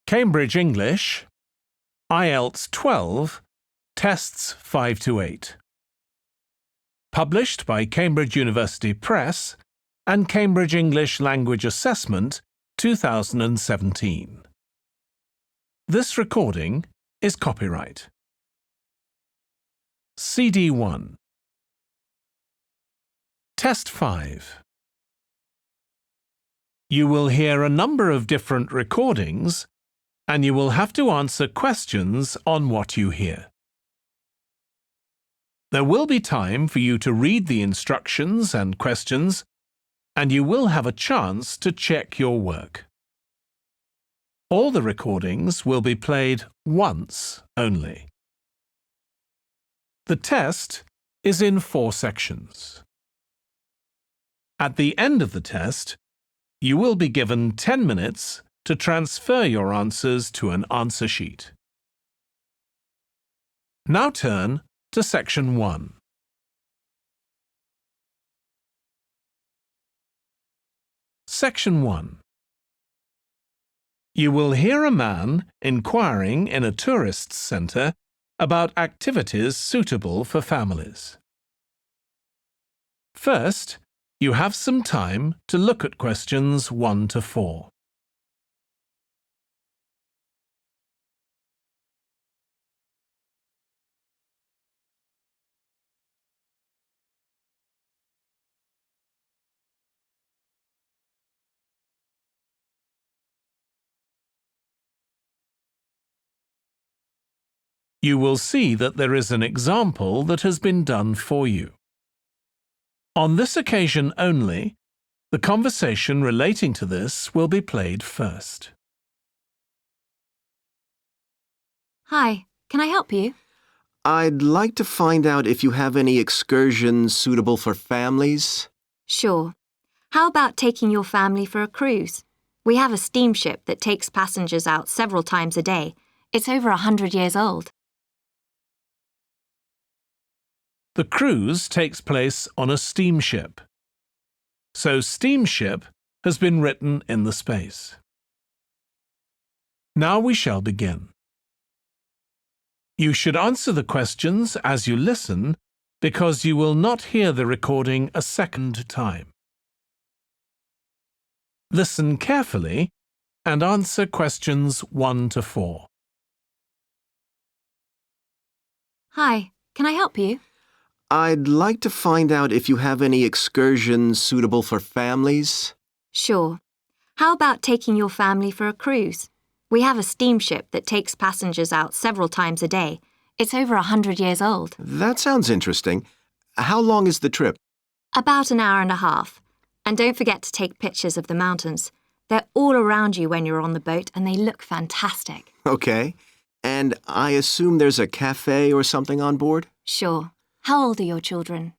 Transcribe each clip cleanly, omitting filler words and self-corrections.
Cambridge English, IELTS 12, Tests 5 to 8. Published by Cambridge University Press and Cambridge English Language Assessment 2017. This recording is copyright. CD 1. Test 5. You will hear a number of different recordings, and you will have to answer questions on what you hear. There will be time for you to read the instructions and questions, and you will have a chance to check your work. All the recordings will be played once only. The test is in 4 sections. At the end of the test, you will be given 10 minutes to transfer your answers to an answer sheet. Now turn to Section 1. Section 1. You will hear a man inquiring in a tourist centre about activities suitable for families. First, you have some time to look at questions 1 to 4. You will see that there is an example that has been done for you. On this occasion only, the conversation relating to this will be played first. Hi, can I help you? I'd like to find out if you have any excursions suitable for families. Sure. How about taking your family for a cruise? We have a steamship that takes passengers out several times a day. It's over 100 years old. The cruise takes place on a steamship. So steamship has been written in the space. Now we shall begin. You should answer the questions as you listen because you will not hear the recording a second time. Listen carefully and answer questions 1 to 4. Hi, can I help you? I'd like to find out if you have any excursions suitable for families. Sure. How about taking your family for a cruise? We have a steamship that takes passengers out several times a day. It's over 100 years old. That sounds interesting. How long is the trip? About an hour and a half. And don't forget to take pictures of the mountains. They're all around you when you're on the boat and they look fantastic. Okay. And I assume there's a cafe or something on board? Sure. How old are your children?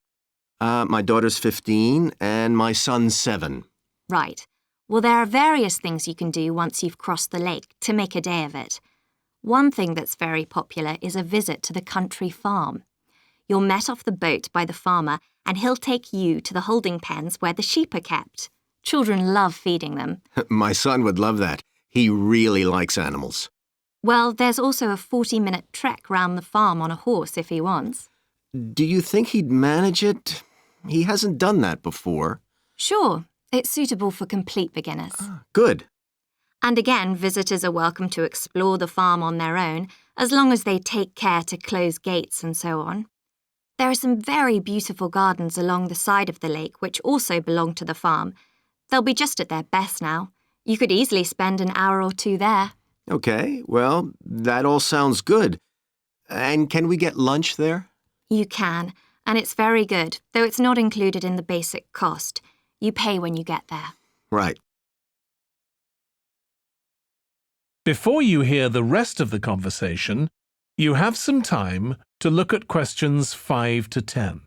My daughter's 15 and my son's 7. Right. Well, there are various things you can do once you've crossed the lake to make a day of it. One thing that's very popular is a visit to the country farm. You're met off the boat by the farmer and he'll take you to the holding pens where the sheep are kept. Children love feeding them. My son would love that. He really likes animals. Well, there's also a 40-minute trek round the farm on a horse if he wants. Do you think he'd manage it? He hasn't done that before. Sure. It's suitable for complete beginners. Good. And again, visitors are welcome to explore the farm on their own, as long as they take care to close gates and so on. There are some very beautiful gardens along the side of the lake which also belong to the farm. They'll be just at their best now. You could easily spend an hour or 2 there. Okay, well, that all sounds good. And can we get lunch there? You can, and it's very good, though it's not included in the basic cost. You pay when you get there. Right. Before you hear the rest of the conversation, you have some time to look at questions 5 to 10.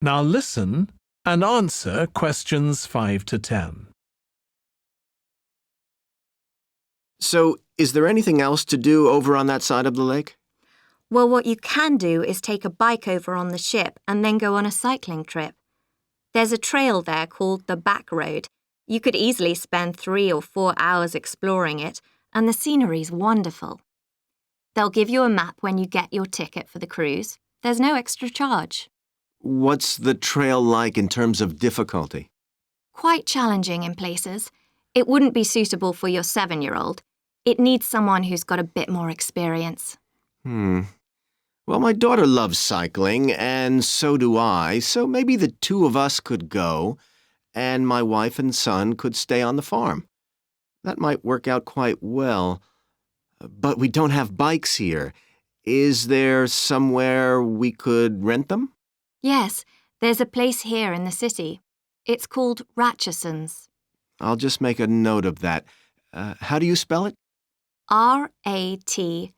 Now listen and answer questions 5 to 10. So, is there anything else to do over on that side of the lake? Well, what you can do is take a bike over on the ship and then go on a cycling trip. There's a trail there called the Back Road. You could easily spend 3 or 4 hours exploring it, and the scenery's wonderful. They'll give you a map when you get your ticket for the cruise. There's no extra charge. What's the trail like in terms of difficulty? Quite challenging in places. It wouldn't be suitable for your 7-year-old. It needs someone who's got a bit more experience. Well, my daughter loves cycling, and so do I, so maybe the two of us could go, and my wife and son could stay on the farm. That might work out quite well. But we don't have bikes here. Is there somewhere we could rent them? Yes, there's a place here in the city. It's called Ratcheson's. I'll just make a note of that. How do you spell it? Ratchesons.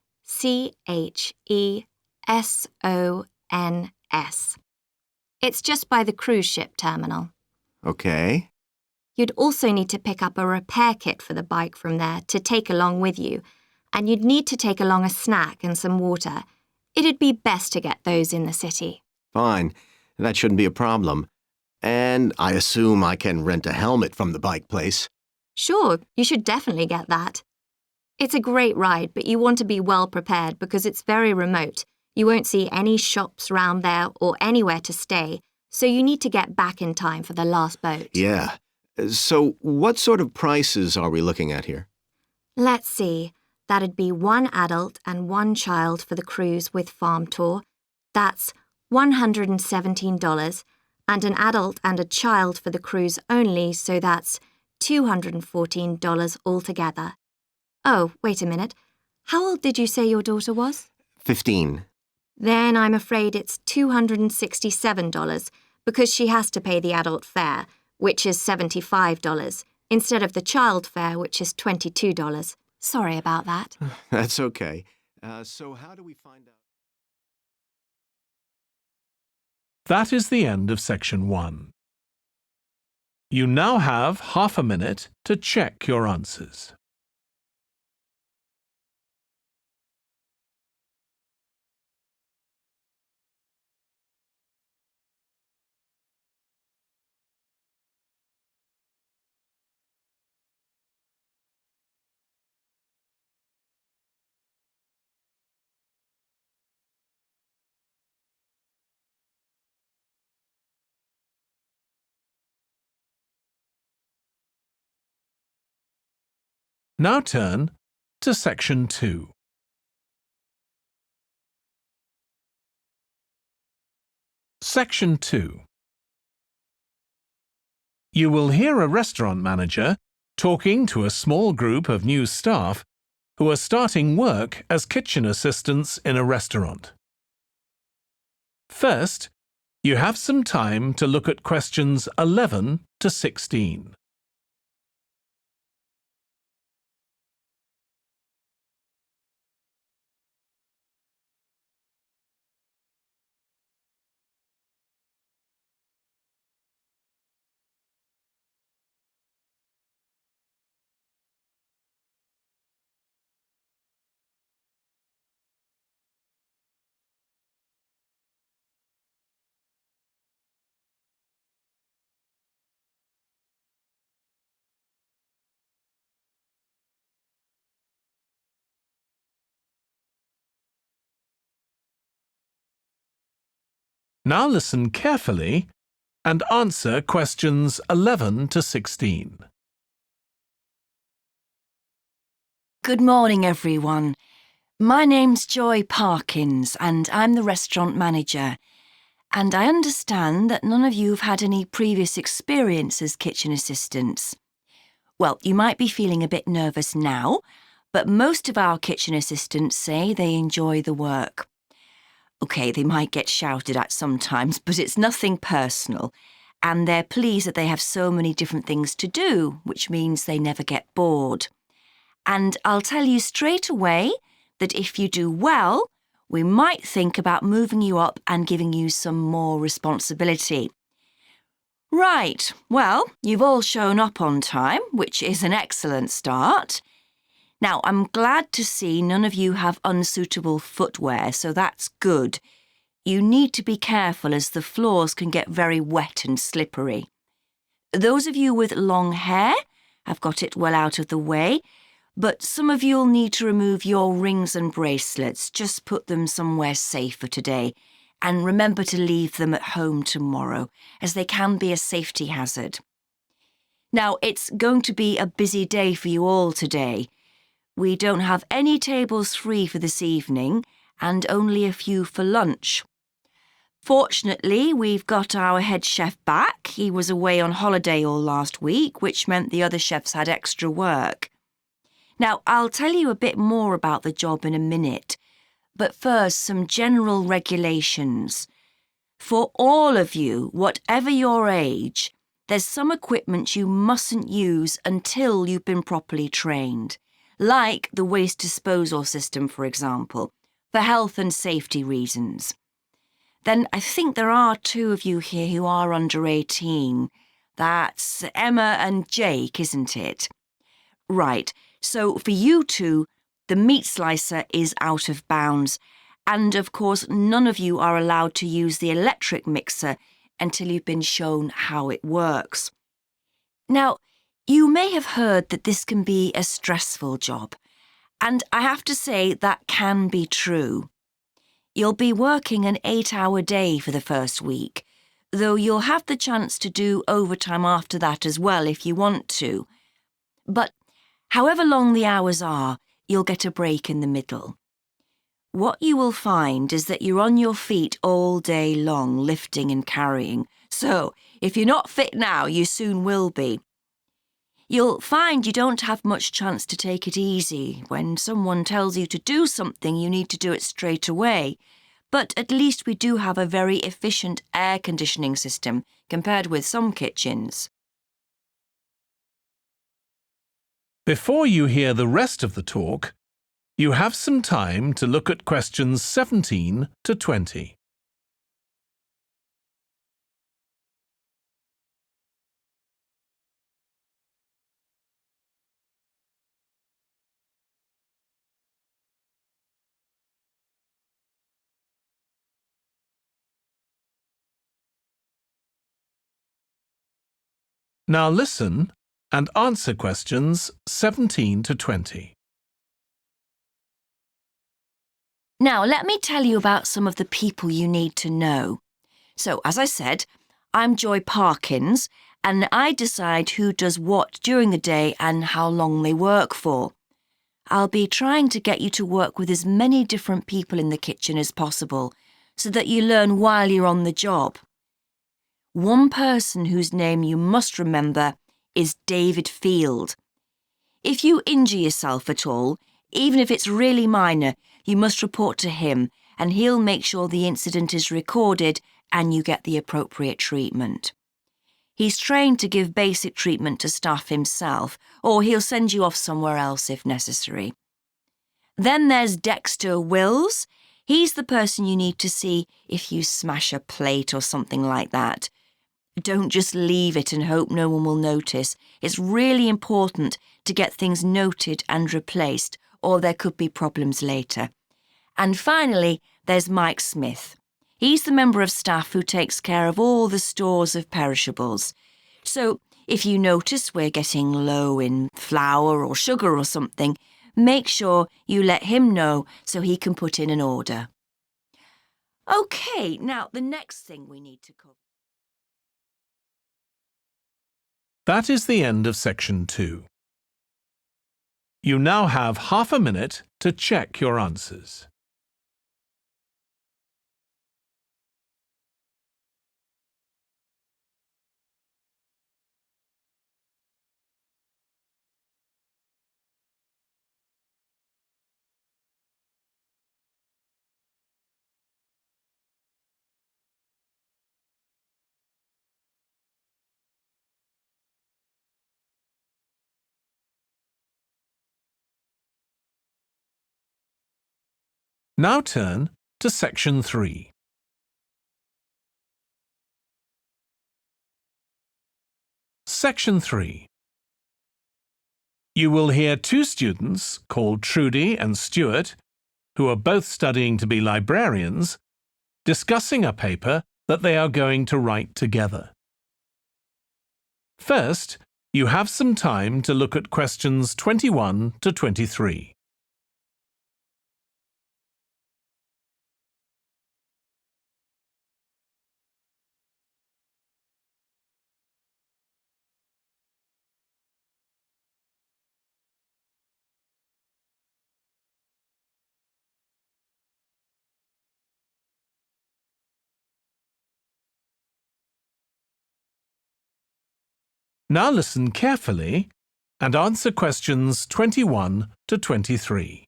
It's just by the cruise ship terminal. Okay. You'd also need to pick up a repair kit for the bike from there to take along with you, and you'd need to take along a snack and some water. It'd be best to get those in the city. Fine. That shouldn't be a problem. And I assume I can rent a helmet from the bike place. Sure, you should definitely get that. It's a great ride, but you want to be well prepared because it's very remote. You won't see any shops round there or anywhere to stay, so you need to get back in time for the last boat. Yeah. So what sort of prices are we looking at here? Let's see. That'd be 1 adult and 1 child for the cruise with farm tour. That's $117, and an adult and a child for the cruise only, so that's $214 altogether. Oh, wait a minute. How old did you say your daughter was? 15. Then I'm afraid it's $267 because she has to pay the adult fare, which is $75, instead of the child fare, which is $22. Sorry about that. That's okay. So how do we find out? That is the end of section 1. You now have half a minute to check your answers. Now turn to section 2. Section 2. You will hear a restaurant manager talking to a small group of new staff who are starting work as kitchen assistants in a restaurant. First, you have some time to look at questions 11 to 16. Now listen carefully and answer questions 11 to 16. Good morning, everyone. My name's Joy Parkins, and I'm the restaurant manager. And I understand that none of you have had any previous experience as kitchen assistants. Well, you might be feeling a bit nervous now, but most of our kitchen assistants say they enjoy the work. OK, they might get shouted at sometimes, but it's nothing personal. And they're pleased that they have so many different things to do, which means they never get bored. And I'll tell you straight away that if you do well, we might think about moving you up and giving you some more responsibility. Right, well, you've all shown up on time, which is an excellent start. Now, I'm glad to see none of you have unsuitable footwear, so that's good. You need to be careful as the floors can get very wet and slippery. Those of you with long hair have got it well out of the way, but some of you'll need to remove your rings and bracelets. Just put them somewhere safer today, and remember to leave them at home tomorrow, as they can be a safety hazard. Now, it's going to be a busy day for you all today. We don't have any tables free for this evening, and only a few for lunch. Fortunately, we've got our head chef back. He was away on holiday all last week, which meant the other chefs had extra work. Now, I'll tell you a bit more about the job in a minute, but first, some general regulations. For all of you, whatever your age, there's some equipment you mustn't use until you've been properly trained, like the waste disposal system, for example, for health and safety reasons. Then I think there are 2 of you here who are under 18. That's Emma and Jake, isn't it? Right, so for you 2, the meat slicer is out of bounds, and of course none of you are allowed to use the electric mixer until you've been shown how it works. Now, you may have heard that this can be a stressful job, and I have to say that can be true. You'll be working an 8-hour day for the first week, though you'll have the chance to do overtime after that as well if you want to. But however long the hours are, you'll get a break in the middle. What you will find is that you're on your feet all day long, lifting and carrying. So, if you're not fit now, you soon will be. You'll find you don't have much chance to take it easy. When someone tells you to do something, you need to do it straight away. But at least we do have a very efficient air conditioning system compared with some kitchens. Before you hear the rest of the talk, you have some time to look at questions 17 to 20. Now listen and answer questions 17 to 20. Now, let me tell you about some of the people you need to know. So, as I said, I'm Joy Parkins, and I decide who does what during the day and how long they work for. I'll be trying to get you to work with as many different people in the kitchen as possible, so that you learn while you're on the job. One person whose name you must remember is David Field. If you injure yourself at all, even if it's really minor, you must report to him, and he'll make sure the incident is recorded and you get the appropriate treatment. He's trained to give basic treatment to staff himself, or he'll send you off somewhere else if necessary. Then there's Dexter Wills. He's the person you need to see if you smash a plate or something like that. Don't just leave it and hope no one will notice. It's really important to get things noted and replaced, or there could be problems later. And finally, there's Mike Smith. He's the member of staff who takes care of all the stores of perishables. So, if you notice we're getting low in flour or sugar or something, make sure you let him know so he can put in an order. OK, now the next thing we need to cover. That is the end of section 2. You now have half a minute to check your answers. Now turn to Section 3. Section 3. You will hear two students called Trudy and Stuart, who are both studying to be librarians, discussing a paper that they are going to write together. First, you have some time to look at questions 21 to 23. Now listen carefully and answer questions 21 to 23.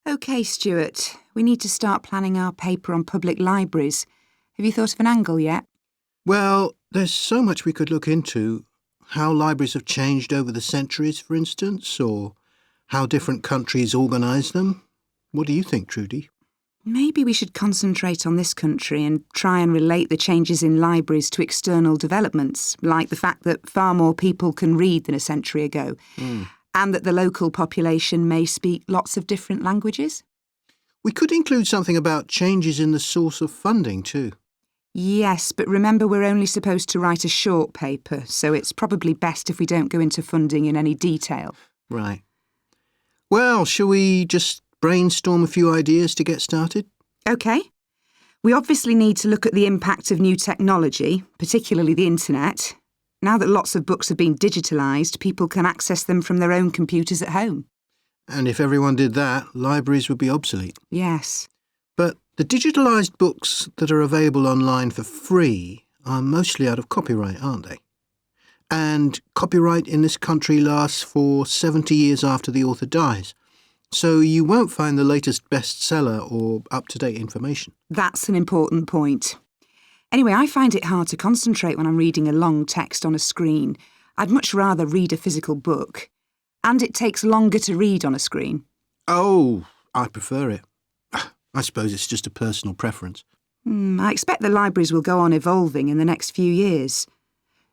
OK, Stuart, we need to start planning our paper on public libraries. Have you thought of an angle yet? Well, there's so much we could look into. How libraries have changed over the centuries, for instance, or how different countries organise them. What do you think, Trudy? Maybe we should concentrate on this country and try and relate the changes in libraries to external developments, like the fact that far more people can read than a century ago, and that the local population may speak lots of different languages. We could include something about changes in the source of funding too. Yes, but remember we're only supposed to write a short paper, so it's probably best if we don't go into funding in any detail. Right. Well, shall we just brainstorm a few ideas to get started? OK. We obviously need to look at the impact of new technology, particularly the internet. Now that lots of books have been digitalised, people can access them from their own computers at home. And if everyone did that, libraries would be obsolete. Yes. But the digitalised books that are available online for free are mostly out of copyright, aren't they? And copyright in this country lasts for 70 years after the author dies. So you won't find the latest bestseller or up-to-date information. That's an important point. Anyway, I find it hard to concentrate when I'm reading a long text on a screen. I'd much rather read a physical book. And it takes longer to read on a screen. Oh, I prefer it. I suppose it's just a personal preference. I expect the libraries will go on evolving in the next few years.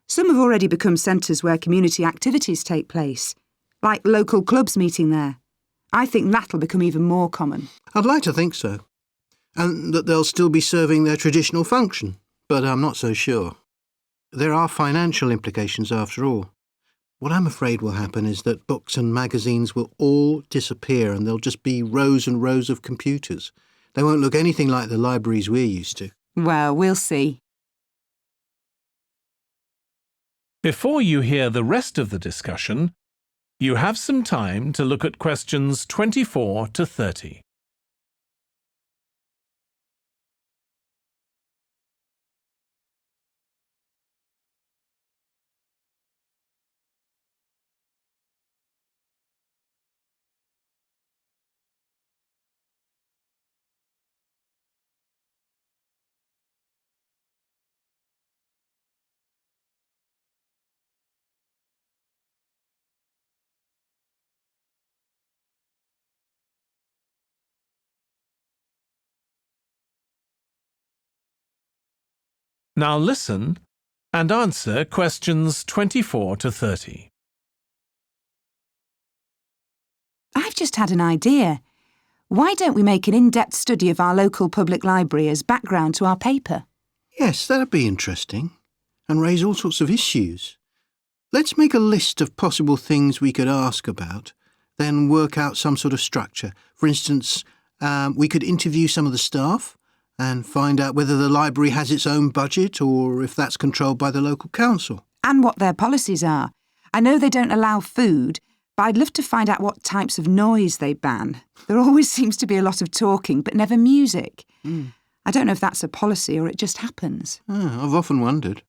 Some have already become centres where community activities take place, like local clubs meeting there. I think that'll become even more common. I'd like to think so. And that they'll still be serving their traditional function, but I'm not so sure. There are financial implications after all. What I'm afraid will happen is that books and magazines will all disappear and there'll just be rows and rows of computers. They won't look anything like the libraries we're used to. Well, we'll see. Before you hear the rest of the discussion, you have some time to look at questions 24 to 30. Now listen and answer questions 24 to 30. I've just had an idea. Why don't we make an in-depth study of our local public library as background to our paper? Yes, that'd be interesting. And raise all sorts of issues. Let's make a list of possible things we could ask about, then work out some sort of structure. For instance, we could interview some of the staff and find out whether the library has its own budget or if that's controlled by the local council. And what their policies are. I know they don't allow food, but I'd love to find out what types of noise they ban. There always seems to be a lot of talking, but never music. I don't know if that's a policy or it just happens. I've often wondered.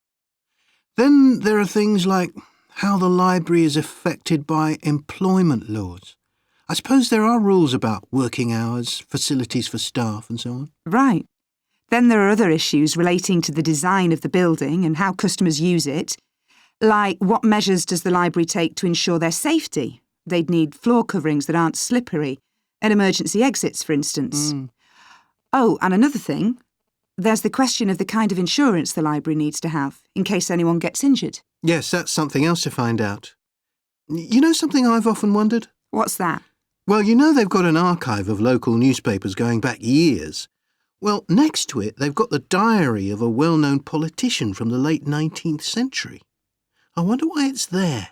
Then there are things like how the library is affected by employment laws. I suppose there are rules about working hours, facilities for staff and so on. Right. Then there are other issues relating to the design of the building and how customers use it, like what measures does the library take to ensure their safety? They'd need floor coverings that aren't slippery, At emergency exits, for instance. Oh, and another thing, there's the question of the kind of insurance the library needs to have in case anyone gets injured. Yes, that's something else to find out. You know something I've often wondered? What's that? Well, you know they've got an archive of local newspapers going back years. Well, next to it, they've got the diary of a well-known politician from the late 19th century. I wonder why it's there.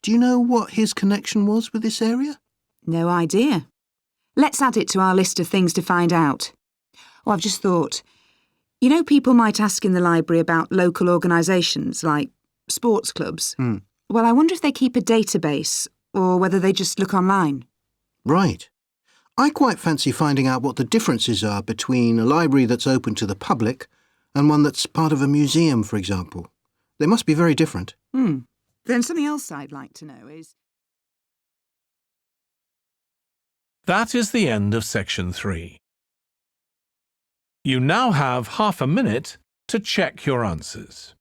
Do you know what his connection was with this area? No idea. Let's add it to our list of things to find out. Oh, I've just thought. You know, people might ask in the library about local organisations like sports clubs. Well, I wonder if they keep a database or whether they just look online. Right. I quite fancy finding out what the differences are between a library that's open to the public and one that's part of a museum, for example. They must be very different. Then something else I'd like to know is... That is the end of section 3. You now have half a minute to check your answers.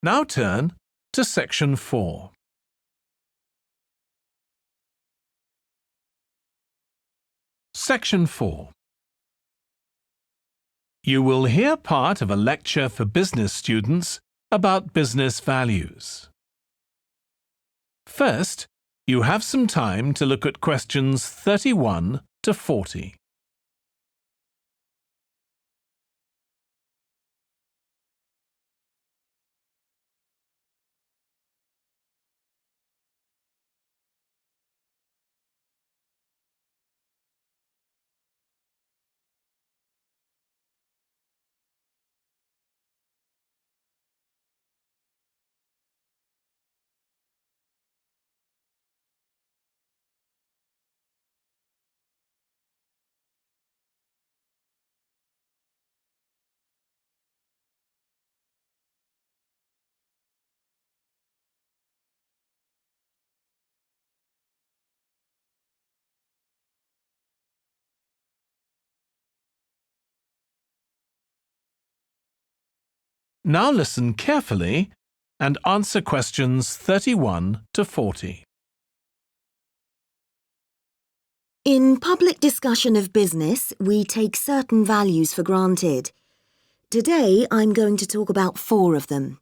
Now turn to section 4. Section 4. You will hear part of a lecture for business students about business values. First, you have some time to look at questions 31 to 40. Now listen carefully and answer questions 31 to 40. In public discussion of business, we take certain values for granted. Today, I'm going to talk about 4 of them: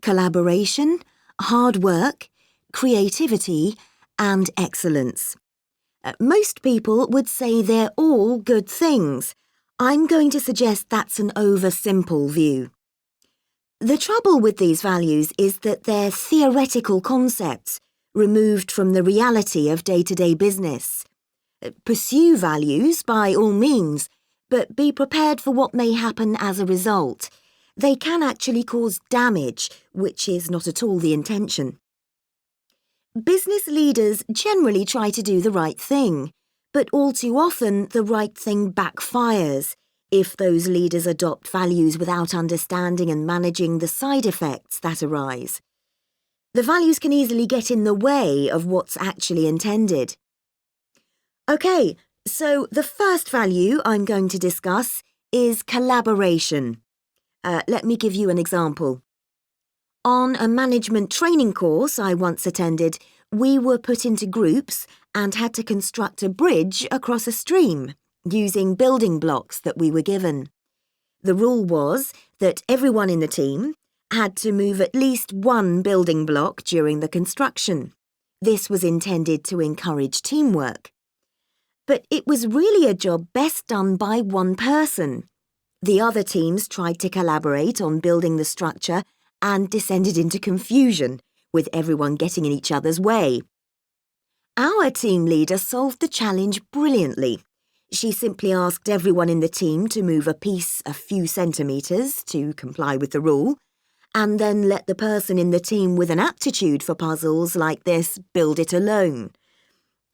collaboration, hard work, creativity, and excellence. Most people would say they're all good things. I'm going to suggest that's an oversimple view. The trouble with these values is that they're theoretical concepts, removed from the reality of day-to-day business. Pursue values by all means, but be prepared for what may happen as a result. They can actually cause damage, which is not at all the intention. Business leaders generally try to do the right thing, but all too often the right thing backfires if those leaders adopt values without understanding and managing the side effects that arise. The values can easily get in the way of what's actually intended. OK, so the first value I'm going to discuss is collaboration. Let me give you an example. On a management training course I once attended, we were put into groups and had to construct a bridge across a stream, using building blocks that we were given. The rule was that everyone in the team had to move at least one building block during the construction. This was intended to encourage teamwork. But it was really a job best done by one person. The other teams tried to collaborate on building the structure and descended into confusion, with everyone getting in each other's way. Our team leader solved the challenge brilliantly. She simply asked everyone in the team to move a piece a few centimetres to comply with the rule, and then let the person in the team with an aptitude for puzzles like this build it alone.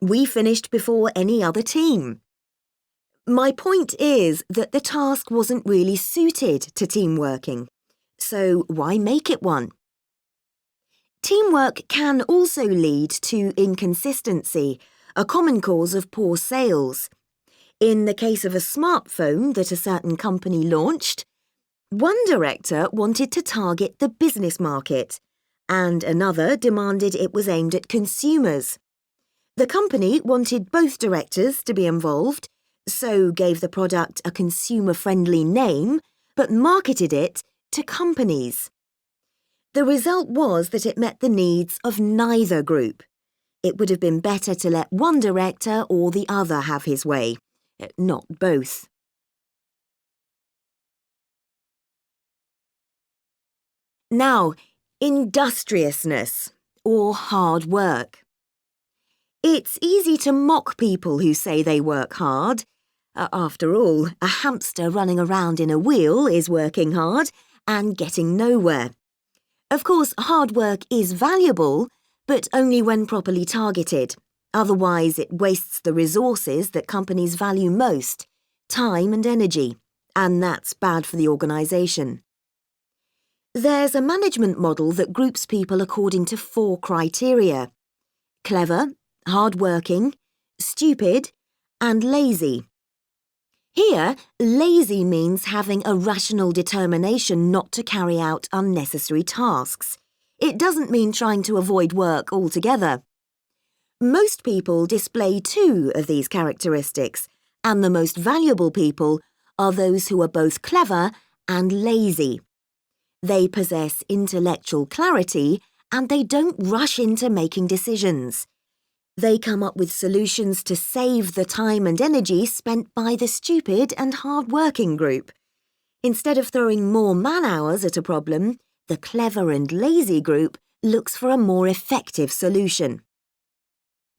We finished before any other team. My point is that the task wasn't really suited to team working, so why make it one? Teamwork can also lead to inconsistency, a common cause of poor sales. In the case of a smartphone that a certain company launched, one director wanted to target the business market, and another demanded it was aimed at consumers. The company wanted both directors to be involved, so gave the product a consumer-friendly name, but marketed it to companies. The result was that it met the needs of neither group. It would have been better to let one director or the other have his way, not both. Now, industriousness, or hard work. It's easy to mock people who say they work hard. After all, a hamster running around in a wheel is working hard and getting nowhere. Of course, hard work is valuable, but only when properly targeted. Otherwise, it wastes the resources that companies value most, time and energy, and that's bad for the organisation. There's a management model that groups people according to 4 criteria: clever, hard-working, stupid, and lazy. Here, lazy means having a rational determination not to carry out unnecessary tasks. It doesn't mean trying to avoid work altogether. Most people display 2 of these characteristics, and the most valuable people are those who are both clever and lazy. They possess intellectual clarity and they don't rush into making decisions. They come up with solutions to save the time and energy spent by the stupid and hard-working group. Instead of throwing more man-hours at a problem, the clever and lazy group looks for a more effective solution.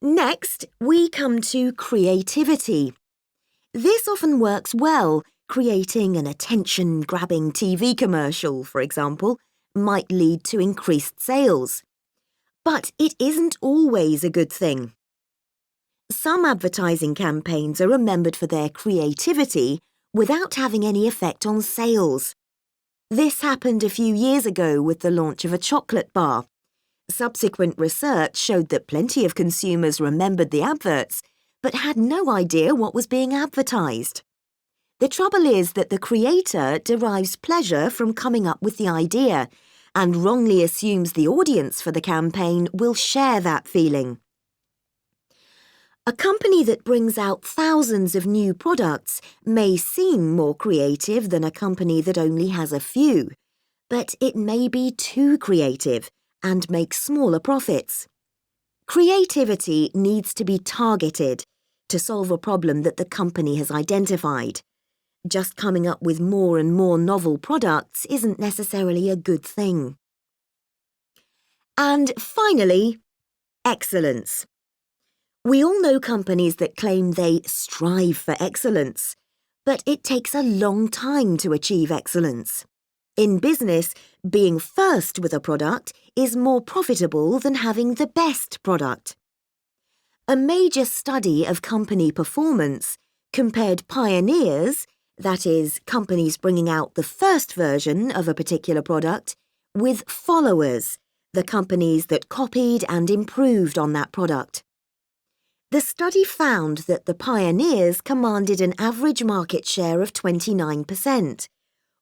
Next, we come to creativity. This often works well. Creating an attention-grabbing TV commercial, for example, might lead to increased sales. But it isn't always a good thing. Some advertising campaigns are remembered for their creativity without having any effect on sales. This happened a few years ago with the launch of a chocolate bar. Subsequent research showed that plenty of consumers remembered the adverts, but had no idea what was being advertised. The trouble is that the creator derives pleasure from coming up with the idea and wrongly assumes the audience for the campaign will share that feeling. A company that brings out thousands of new products may seem more creative than a company that only has a few, but it may be too creative and make smaller profits. Creativity needs to be targeted to solve a problem that the company has identified. Just coming up with more and more novel products isn't necessarily a good thing. And finally, excellence. We all know companies that claim they strive for excellence, but it takes a long time to achieve excellence. In business, being first with a product is more profitable than having the best product. A major study of company performance compared pioneers, that is, companies bringing out the first version of a particular product, with followers, the companies that copied and improved on that product. The study found that the pioneers commanded an average market share of 29%,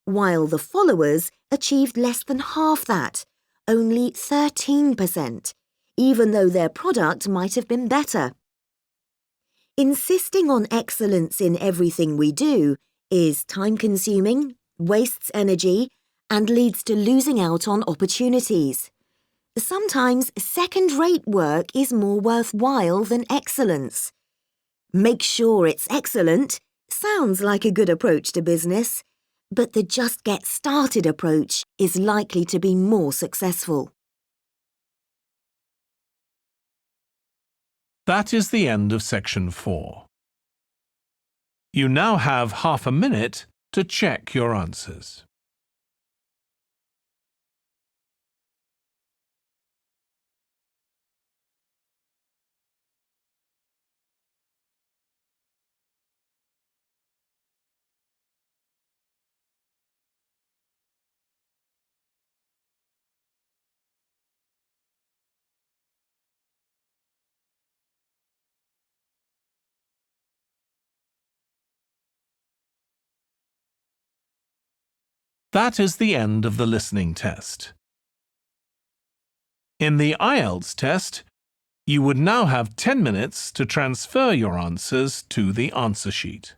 while the followers achieved less than half that, only 13%, even though their product might have been better. Insisting on excellence in everything we do is time-consuming, wastes energy, and leads to losing out on opportunities. Sometimes second-rate work is more worthwhile than excellence. Make sure it's excellent sounds like a good approach to business, but the just get started approach is likely to be more successful. That is the end of section 4. You now have half a minute to check your answers. That is the end of the listening test. In the IELTS test, you would now have 10 minutes to transfer your answers to the answer sheet.